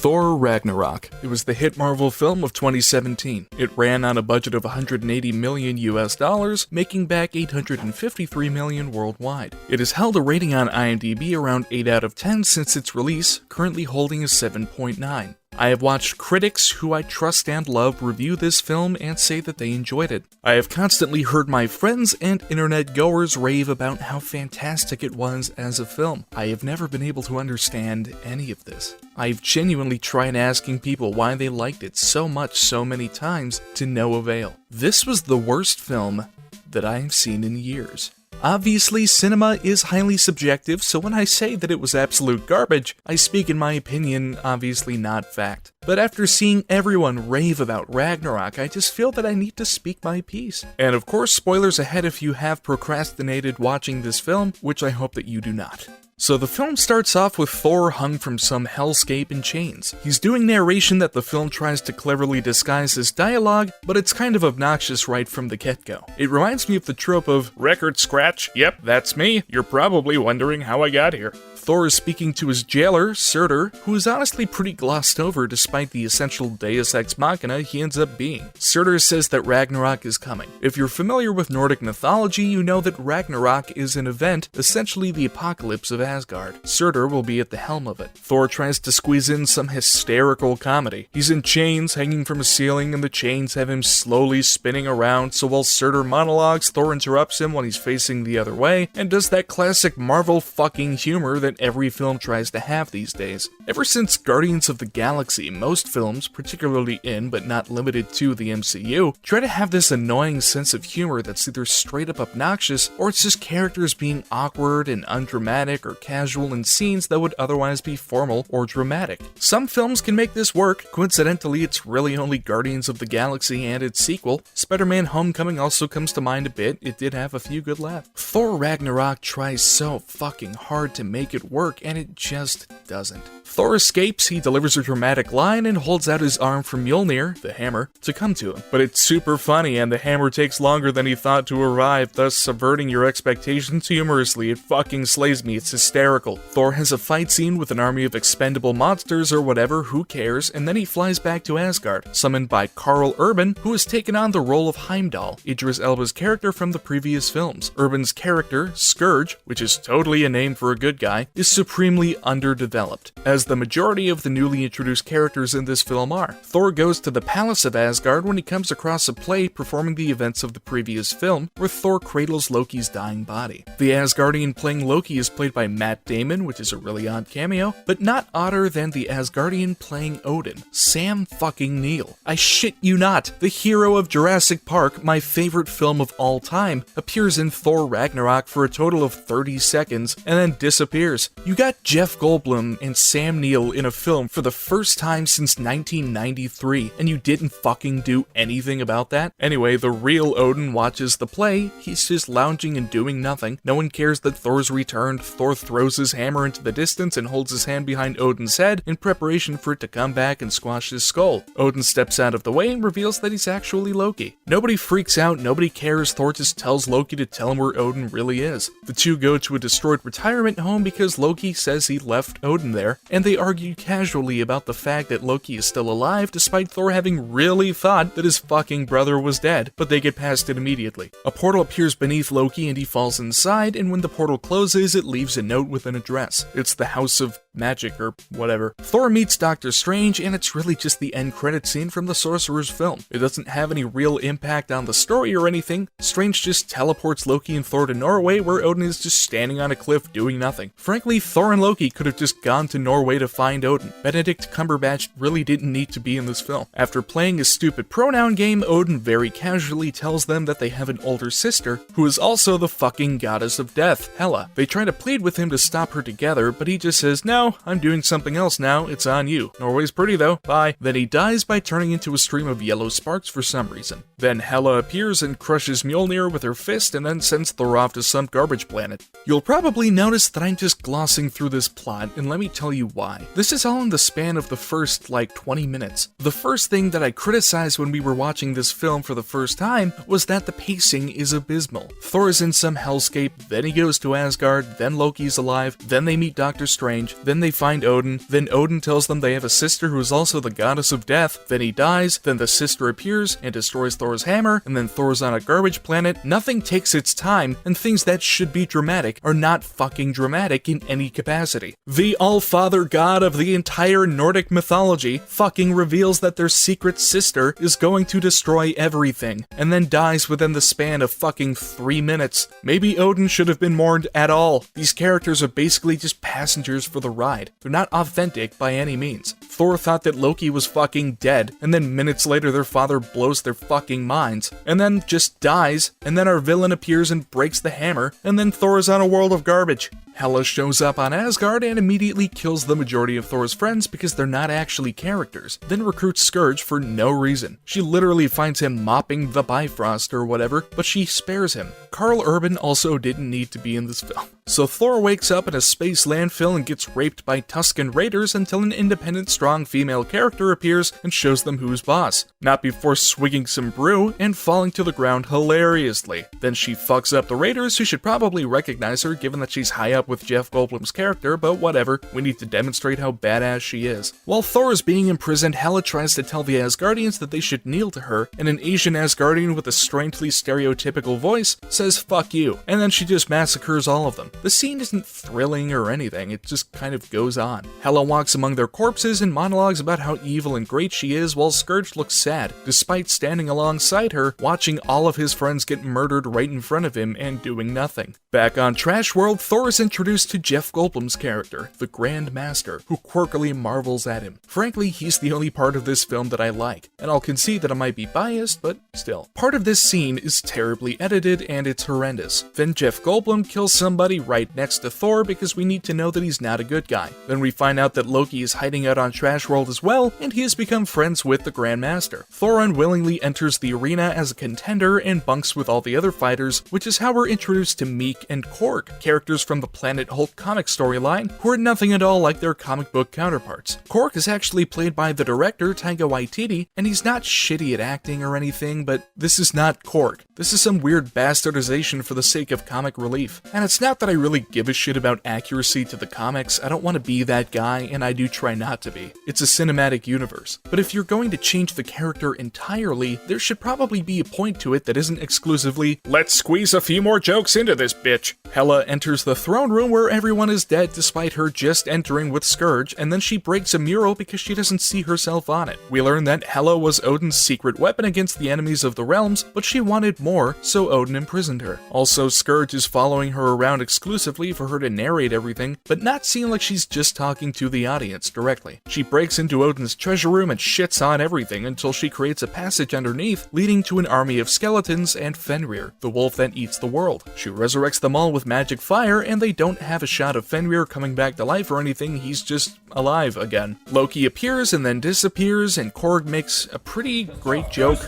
Thor Ragnarok. It was the hit Marvel film of 2017. It ran on a budget of $180 million US, making back $853 million worldwide. It has held a rating on IMDb around 8 out of 10 since its release, currently holding a 7.9. I have watched critics who I trust and love review this film and say that they enjoyed it. I have constantly heard my friends and internet goers rave about how fantastic it was as a film. I have never been able to understand any of this. I've genuinely tried asking people why they liked it so much so many times to no avail. This was the worst film that I have seen in years. Obviously, cinema is highly subjective, so when I say that it was absolute garbage, I speak in my opinion, obviously not fact. But after seeing everyone rave about Ragnarok, I just feel that I need to speak my piece. And of course, spoilers ahead if you have procrastinated watching this film, which I hope that you do not. So the film starts off with Thor hung from some hellscape in chains. He's doing narration that the film tries to cleverly disguise as dialogue, but it's kind of obnoxious right from the get-go. It reminds me of the trope of, "Record scratch, yep, that's me, you're probably wondering how I got here." Thor is speaking to his jailer, Surtur, who is honestly pretty glossed over despite the essential deus ex machina he ends up being. Surtur says that Ragnarok is coming. If you're familiar with Nordic mythology, you know that Ragnarok is an event, essentially the apocalypse of Asgard. Surtur will be at the helm of it. Thor tries to squeeze in some hysterical comedy. He's in chains hanging from a ceiling and the chains have him slowly spinning around, so while Surtur monologues, Thor interrupts him when he's facing the other way and does that classic Marvel fucking humor that every film tries to have these days. Ever since Guardians of the Galaxy, most films, particularly in but not limited to the MCU, try to have this annoying sense of humor that's either straight up obnoxious or it's just characters being awkward and undramatic or casual in scenes that would otherwise be formal or dramatic. Some films can make this work. Coincidentally, it's really only Guardians of the Galaxy and its sequel. Spider-Man Homecoming also comes to mind a bit. It did have a few good laughs. Thor Ragnarok tries so fucking hard to make it work, and it just doesn't. Thor escapes, he delivers a dramatic line, and holds out his arm for Mjolnir, the hammer, to come to him. But it's super funny, and the hammer takes longer than he thought to arrive, thus subverting your expectations humorously. It fucking slays me, it's hysterical. Thor has a fight scene with an army of expendable monsters or whatever, who cares, and then he flies back to Asgard, summoned by Karl Urban, who has taken on the role of Heimdall, Idris Elba's character from the previous films. Urban's character, Scourge, which is totally a name for a good guy, is supremely underdeveloped, as the majority of the newly introduced characters in this film are. Thor goes to the Palace of Asgard when he comes across a play performing the events of the previous film, where Thor cradles Loki's dying body. The Asgardian playing Loki is played by Matt Damon, which is a really odd cameo, but not odder than the Asgardian playing Odin, Sam fucking Neill. I shit you not, the hero of Jurassic Park, my favorite film of all time, appears in Thor Ragnarok for a total of 30 seconds and then disappears. You got Jeff Goldblum and Sam Neill in a film for the first time since 1993, and you didn't fucking do anything about that? Anyway, the real Odin watches the play, he's just lounging and doing nothing. No one cares that Thor's returned. Thor throws his hammer into the distance and holds his hand behind Odin's head in preparation for it to come back and squash his skull. Odin steps out of the way and reveals that he's actually Loki. Nobody freaks out, nobody cares. Thor just tells Loki to tell him where Odin really is. The two go to a destroyed retirement home because Loki says he left Odin there, and they argue casually about the fact that Loki is still alive despite Thor having really thought that his fucking brother was dead, but they get past it immediately. A portal appears beneath Loki and he falls inside, and when the portal closes, it leaves a note with an address. It's the House of Magic or whatever. Thor meets Doctor Strange, and it's really just the end credit scene from the Sorcerer's film. It doesn't have any real impact on the story or anything. Strange just teleports Loki and Thor to Norway, where Odin is just standing on a cliff doing nothing. Frankly, Thor and Loki could have just gone to Norway to find Odin. Benedict Cumberbatch really didn't need to be in this film. After playing a stupid pronoun game, Odin very casually tells them that they have an older sister, who is also the fucking goddess of death, Hela. They try to plead with him to stop her together, but he just says, "No, I'm doing something else now, it's on you. Norway's pretty though, bye." Then he dies by turning into a stream of yellow sparks for some reason. Then Hela appears and crushes Mjolnir with her fist and then sends Thor off to some garbage planet. You'll probably notice that I'm just glossing through this plot, and let me tell you why. This is all in the span of the first, 20 minutes. The first thing that I criticized when we were watching this film for the first time was that the pacing is abysmal. Thor is in some hellscape, then he goes to Asgard, then Loki's alive, then they meet Doctor Strange, then then they find Odin, then Odin tells them they have a sister who is also the goddess of death, then he dies, then the sister appears and destroys Thor's hammer, and then Thor's on a garbage planet. Nothing takes its time, and things that should be dramatic are not fucking dramatic in any capacity. The all-father god of the entire Nordic mythology fucking reveals that their secret sister is going to destroy everything, and then dies within the span of fucking 3 minutes. Maybe Odin should have been mourned at all. These characters are basically just passengers for the ride. They're not authentic by any means. Thor thought that Loki was fucking dead, and then minutes later their father blows their fucking minds, and then just dies, and then our villain appears and breaks the hammer, and then Thor is on a world of garbage. Hela shows up on Asgard and immediately kills the majority of Thor's friends because they're not actually characters, then recruits Scourge for no reason. She literally finds him mopping the Bifrost or whatever, but she spares him. Karl Urban also didn't need to be in this film. So Thor wakes up in a space landfill and gets raped by Tusken Raiders until an independent, strong female character appears and shows them who's boss. Not before swigging some brew and falling to the ground hilariously. Then she fucks up the Raiders, who should probably recognize her given that she's high up with Jeff Goldblum's character, but whatever, we need to demonstrate how badass she is. While Thor is being imprisoned, Hela tries to tell the Asgardians that they should kneel to her, and an Asian Asgardian with a strangely stereotypical voice says fuck you, and then she just massacres all of them. The scene isn't thrilling or anything, it just kind of goes on. Hela walks among their corpses and monologues about how evil and great she is, while Scourge looks sad, despite standing alongside her, watching all of his friends get murdered right in front of him and doing nothing. Back on Trash World, Thor is introduced to Jeff Goldblum's character, the Grand Master, who quirkily marvels at him. Frankly, he's the only part of this film that I like, and I'll concede that I might be biased, but still. Part of this scene is terribly edited and it's horrendous. Then Jeff Goldblum kills somebody right next to Thor because we need to know that he's not a good guy. Then we find out that Loki is hiding out on Trash World as well, and he has become friends with the Grand Master. Thor unwillingly enters the arena as a contender and bunks with all the other fighters, which is how we're introduced to Meek and Korg, characters from the Planet Hulk comic storyline, who are nothing at all like their comic book counterparts. Korg is actually played by the director Taika Waititi, and he's not shitty at acting or anything, but this is not Korg. This is some weird bastardization for the sake of comic relief. And it's not that I really give a shit about accuracy to the comics, I don't want to be that guy, and I do try not to be. It's a cinematic universe. But if you're going to change the character entirely, there should probably be a point to it that isn't exclusively, let's squeeze a few more jokes into this bitch. Hela enters the throne room where everyone is dead despite her just entering with Scourge, and then she breaks a mural because she doesn't see herself on it. We learn that Hela was Odin's secret weapon against the enemies of the realms, but she wanted more, so Odin imprisoned her. Also, Scourge is following her around exclusively for her to narrate everything, but not seem like she's just talking to the audience directly. She breaks into Odin's treasure room and shits on everything until she creates a passage underneath, leading to an army of skeletons and Fenrir, the wolf that eats the world. She resurrects them all with magic fire, and they don't have a shot of Fenrir coming back to life or anything, he's just alive again. Loki appears and then disappears, and Korg makes a pretty great joke.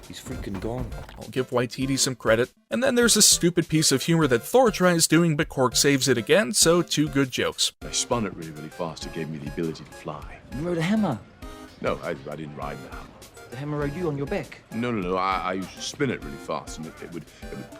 He's freaking gone. I'll give Waititi some credit. And then there's a stupid piece of humor that Thor tries doing, but Korg saves it again, so 2 good jokes. I spun it really, really fast. It gave me the ability to fly. You rode a hammer. No, I didn't ride the hammer. The hammer rode you on your back. No. I used to spin it really fast, and it would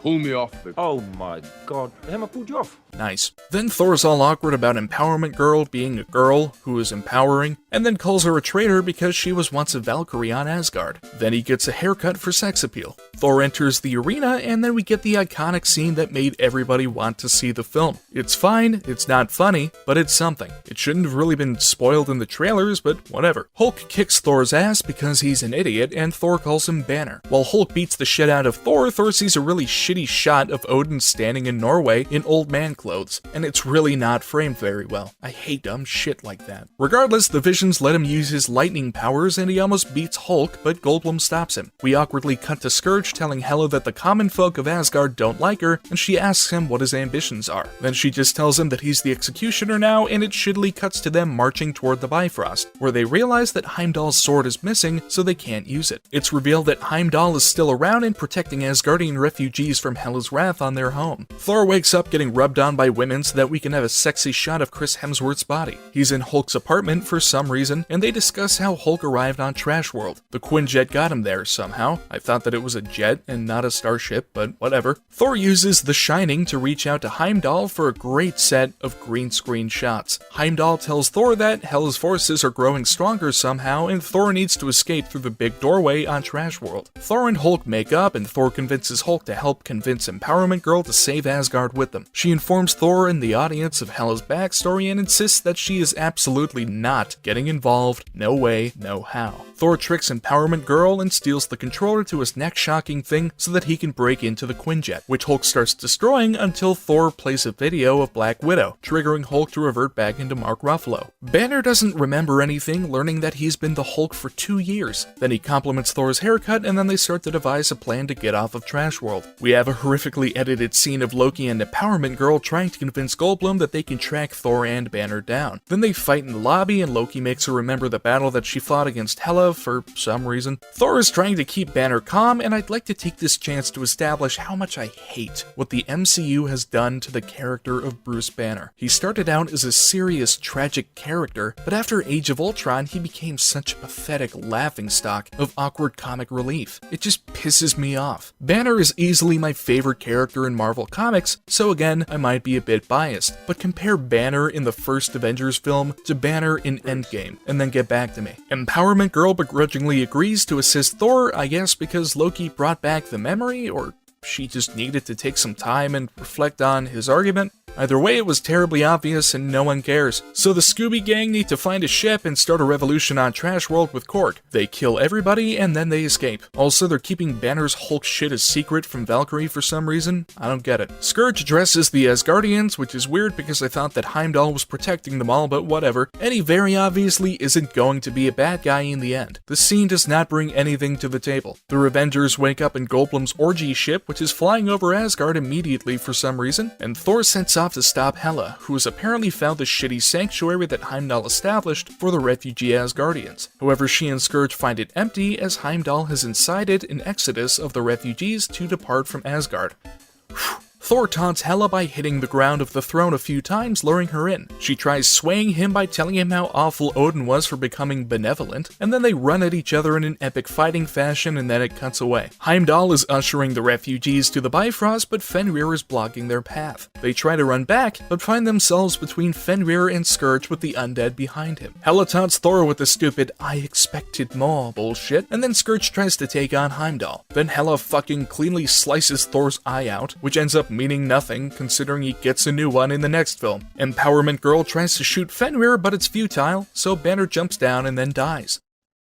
pull me off the... Oh my god, the hammer pulled you off. Nice. Then Thor's all awkward about Empowerment Girl being a girl who is empowering, and then calls her a traitor because she was once a Valkyrie on Asgard. Then he gets a haircut for sex appeal. Thor enters the arena, and then we get the iconic scene that made everybody want to see the film. It's fine, it's not funny, but it's something. It shouldn't have really been spoiled in the trailers, but whatever. Hulk kicks Thor's ass because he's an idiot, and Thor calls him Banner. While Hulk beats the shit out of Thor, Thor sees a really shitty shot of Odin standing in Norway in old man clothes, and it's really not framed very well. I hate dumb shit like that. Regardless, the visions let him use his lightning powers, and he almost beats Hulk, but Goldblum stops him. We awkwardly cut to Scourge telling Hela that the common folk of Asgard don't like her, and she asks him what his ambitions are. Then she just tells him that he's the executioner now, and it shittily cuts to them marching toward the Bifrost, where they realize that Heimdall's sword is missing, so they can't use it. It's revealed that Heimdall is still around and protecting Asgardian refugees from Hela's wrath on their home. Thor wakes up getting rubbed on by women so that we can have a sexy shot of Chris Hemsworth's body. He's in Hulk's apartment for some reason, and they discuss how Hulk arrived on Trash World. The Quinjet got him there somehow. I thought that it was a jet and not a starship, but whatever. Thor uses The Shining to reach out to Heimdall for a great set of green screen shots. Heimdall tells Thor that Hela's forces are growing stronger somehow, and Thor needs to escape through the big doorway on Trash World. Thor and Hulk make up, and Thor convinces Hulk to help convince Empowerment Girl to save Asgard with them. She informs Thor and the audience of Hela's backstory and insists that she is absolutely not getting involved, no way, no how. Thor tricks Empowerment Girl and steals the controller to his neck-shocking thing so that he can break into the Quinjet, which Hulk starts destroying until Thor plays a video of Black Widow, triggering Hulk to revert back into Mark Ruffalo. Banner doesn't remember anything, learning that he's been the Hulk for 2 years. Then he compliments Thor's haircut, and then they start to devise a plan to get off of Trash World. We have a horrifically edited scene of Loki and Empowerment Girl trying to convince Goldblum that they can track Thor and Banner down. Then they fight in the lobby, and Loki makes her remember the battle that she fought against Hela for some reason. Thor is trying to keep Banner calm, and I'd like to take this chance to establish how much I hate what the MCU has done to the character of Bruce Banner. He started out as a serious, tragic character, but after Age of Ultron, he became such a pathetic laughingstock of awkward comic relief. It just pisses me off. Banner is easily my favorite character in Marvel Comics, so again, I might be a bit biased, but compare Banner in the first Avengers film to Banner in Endgame, and then get back to me. Empowerment Girl begrudgingly agrees to assist Thor, I guess because Loki brought back the memory, or she just needed to take some time and reflect on his argument. Either way, it was terribly obvious and no one cares. So the Scooby Gang need to find a ship and start a revolution on Trash World with Korg. They kill everybody and then they escape. Also, they're keeping Banner's Hulk shit a secret from Valkyrie for some reason. I don't get it. Scourge addresses the Asgardians, which is weird because I thought that Heimdall was protecting them all, but whatever. And he very obviously isn't going to be a bad guy in the end. The scene does not bring anything to the table. The Revengers wake up in Goldblum's orgy ship, which is flying over Asgard immediately for some reason, and Thor sets off to stop Hela, who has apparently found the shitty sanctuary that Heimdall established for the refugee Asgardians. However, she and Scourge find it empty as Heimdall has incited an exodus of the refugees to depart from Asgard. Thor taunts Hela by hitting the ground of the throne a few times, luring her in. She tries swaying him by telling him how awful Odin was for becoming benevolent, and then they run at each other in an epic fighting fashion, and then it cuts away. Heimdall is ushering the refugees to the Bifrost, but Fenrir is blocking their path. They try to run back, but find themselves between Fenrir and Scourge with the undead behind him. Hela taunts Thor with the stupid "I expected more" bullshit, and then Scourge tries to take on Heimdall. Then Hela fucking cleanly slices Thor's eye out, which ends up meaning nothing considering he gets a new one in the next film. Empowerment Girl tries to shoot Fenrir, but it's futile, so Banner jumps down and then dies.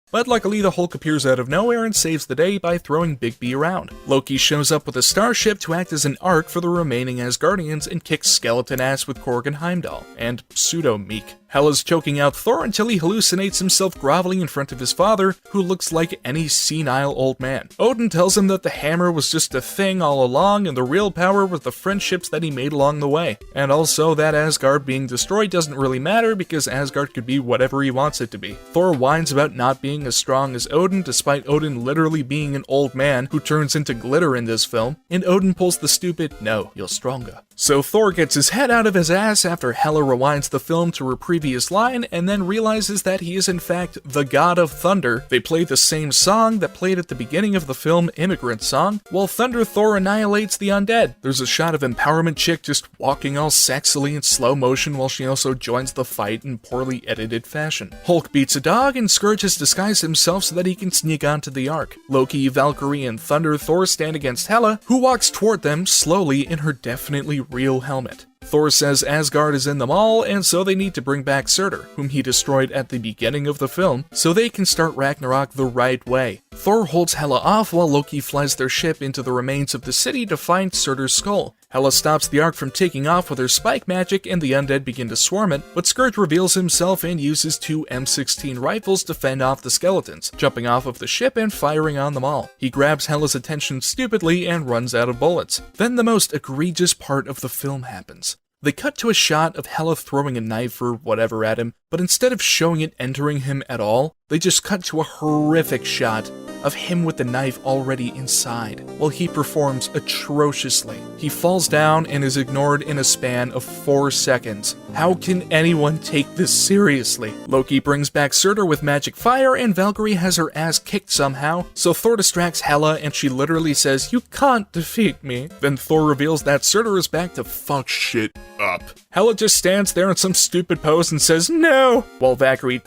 But luckily the Hulk appears out of nowhere and saves the day by throwing Bigby around. Loki shows up with a starship to act as an ark for the remaining Asgardians and kicks skeleton ass with Korg and Heimdall, and pseudo-Meek. Hela's choking out Thor until he hallucinates himself groveling in front of his father, who looks like any senile old man. Odin tells him that the hammer was just a thing all along and the real power was the friendships that he made along the way. And also that Asgard being destroyed doesn't really matter because Asgard could be whatever he wants it to be. Thor whines about not being as strong as Odin despite Odin literally being an old man who turns into glitter in this film, and Odin pulls the stupid "no, you're stronger." So Thor gets his head out of his ass after Hela rewinds the film to her previous line and then realizes that he is in fact the god of thunder. They play the same song that played at the beginning of the film Immigrant Song, while Thunder Thor annihilates the undead. There's a shot of Empowerment Chick just walking all sexily in slow motion while she also joins the fight in poorly edited fashion. Hulk beats a dog and Scourge has disguised himself so that he can sneak onto the Ark. Loki, Valkyrie, and Thunder Thor stand against Hela, who walks toward them slowly in her definitely real helmet. Thor says Asgard is in them all, and so they need to bring back Surtur, whom he destroyed at the beginning of the film, so they can start Ragnarok the right way. Thor holds Hela off while Loki flies their ship into the remains of the city to find Surtur's skull. Hela stops the Ark from taking off with her spike magic and the undead begin to swarm it, but Scourge reveals himself and uses 2 M16 rifles to fend off the skeletons, jumping off of the ship and firing on them all. He grabs Hela's attention stupidly and runs out of bullets. Then the most egregious part of the film happens. They cut to a shot of Hela throwing a knife or whatever at him, but instead of showing it entering him at all, they just cut to a horrific shot of him with the knife already inside, while he performs atrociously. He falls down and is ignored in a span of 4 seconds. How can anyone take this seriously? Loki brings back Surtur with magic fire, and Valkyrie has her ass kicked somehow, so Thor distracts Hela and she literally says, "You can't defeat me." Then Thor reveals that Surtur is back to fuck shit up. Hela just stands there in some stupid pose and says, "No," while Valkyrie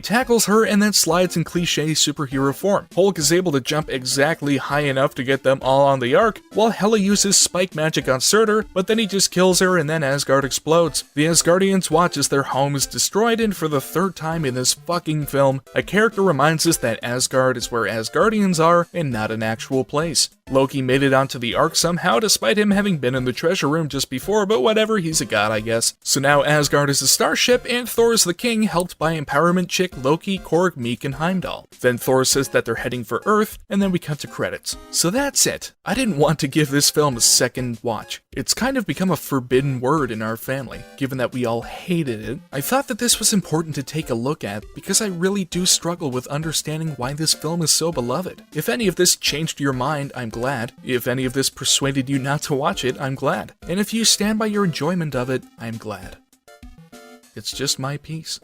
tackles her and then slides in cliche superhero form. Hulk is able to jump exactly high enough to get them all on the Ark, while Hela uses spike magic on Surtur, but then he just kills her and then Asgard explodes. The Asgardians watch as their home is destroyed, and for the 3rd time in this fucking film, a character reminds us that Asgard is where Asgardians are and not an actual place. Loki made it onto the Ark somehow, despite him having been in the treasure room just before, but whatever, he's a god, I guess. So now Asgard is a starship, and Thor is the king, helped by Empowerment Chick, Loki, Korg, Meek, and Heimdall. Then Thor says that they're heading for Earth, and then we cut to credits. So that's it. I didn't want to give this film a second watch. It's kind of become a forbidden word in our family, given that we all hated it. I thought that this was important to take a look at, because I really do struggle with understanding why this film is so beloved. If any of this changed your mind, I'm glad. If any of this persuaded you not to watch it, I'm glad. And if you stand by your enjoyment of it, I'm glad. It's just my piece.